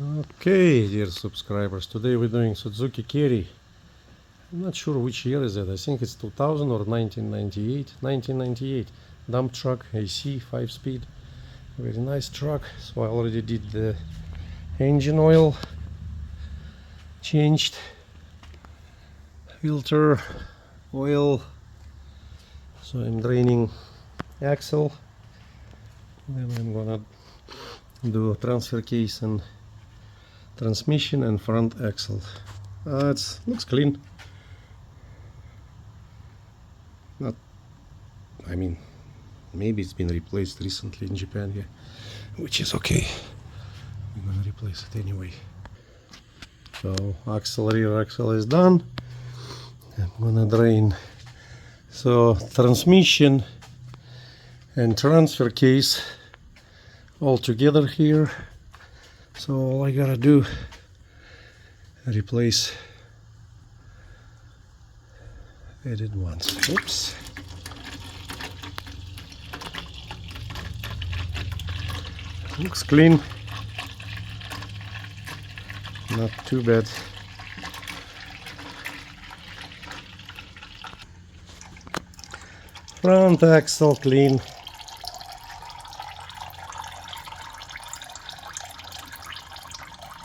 Okay, dear subscribers, today we're doing Suzuki Carry. I'm not sure which year is it. I think it's 2000 or 1998. 1998. Dump truck, AC, 5-speed. Very nice truck. So I already did the engine oil. Changed. Filter, oil. So I'm draining axle. Then I'm gonna do transfer case and transmission and front axle. It looks clean. Not, I mean, maybe it's been replaced recently in Japan here, which is okay. We're gonna replace it anyway. So rear axle is done. I'm gonna drain. So transmission and transfer case all together here. So all I gotta do replace it once. Oops. Looks clean. Not too bad. Front axle clean.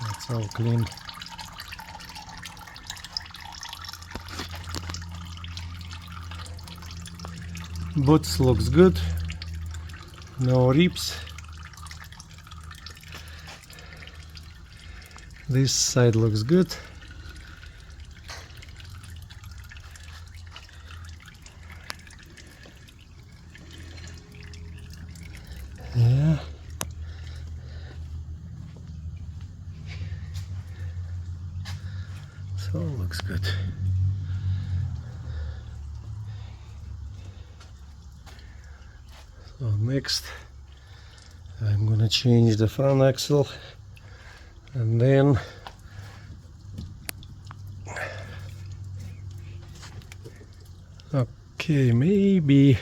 That's all clean. Boots looks good. No rips. This side looks good. Yeah. So looks good. So next I'm gonna change the front axle, and then okay, maybe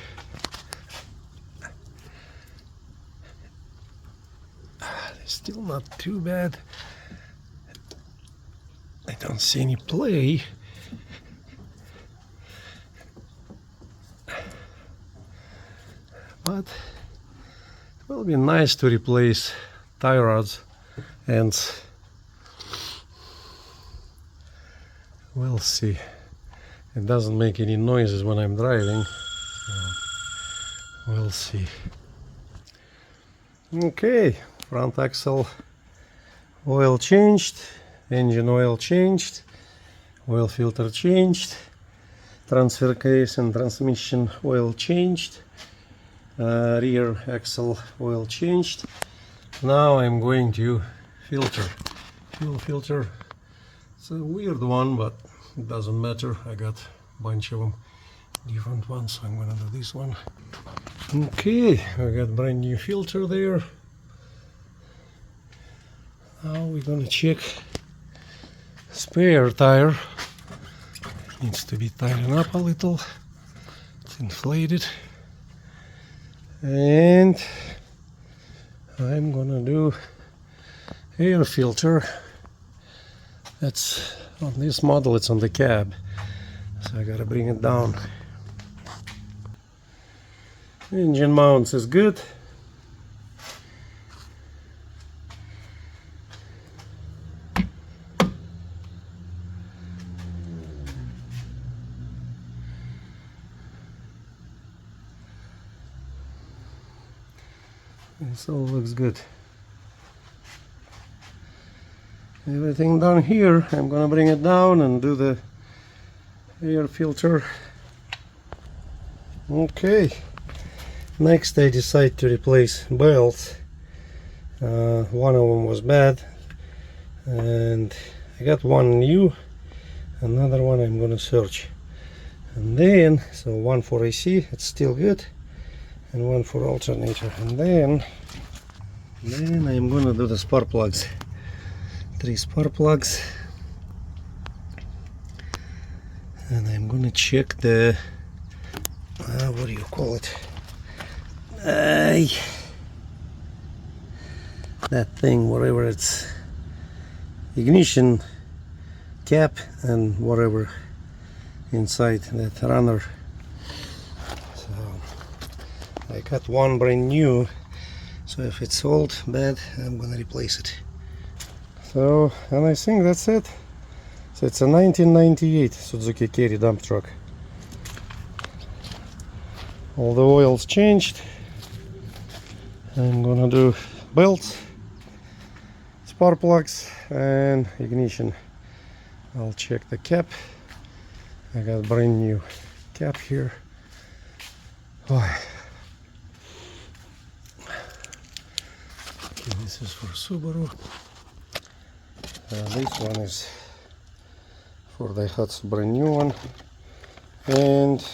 it's still not too bad. I don't see any play. But it will be nice to replace tie rods, and we'll see. It doesn't make any noises when I'm driving, so we'll see. Okay, front axle oil changed, engine oil changed, oil filter changed, transfer case and transmission oil changed, rear axle oil changed. Now I'm going to fuel filter. It's a weird one, but it doesn't matter. I got a bunch of them, different ones, so I'm gonna do this one. Okay, I got brand new filter there. Now we're gonna check spare tire. It needs to be tightened up a little. It's inflated. And I'm gonna do air filter. That's on this model, it's on the cab, so I gotta bring it down. Engine mounts is good. This all looks good. Everything down here, I'm gonna bring it down and do the air filter. Okay. Next I decide to replace belts. One of them was bad, and I got one new, another one I'm gonna search. And then, so one for AC, it's still good, and one for alternator. And then I'm gonna do the spark plugs. 3 spark plugs, and I'm gonna check the what do you call it, that thing, whatever it's ignition cap and whatever inside that runner. So I got one brand new, so if it's old, bad, I'm gonna replace it. So, and I think that's it. So it's a 1998 Suzuki Carry dump truck. All the oils changed. I'm gonna do belts, spark plugs and ignition. I'll check the cap. I got brand new cap here. Oh. Okay, this is for Subaru. This one is for Daihatsu, brand new one. And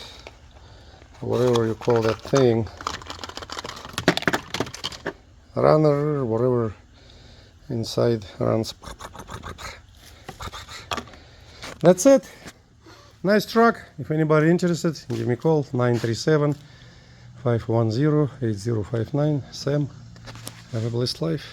whatever you call that thing, runner, whatever inside runs. That's it. Nice truck. If anybody interested, give me a call. 937-510-8059. Sam, have a blessed life.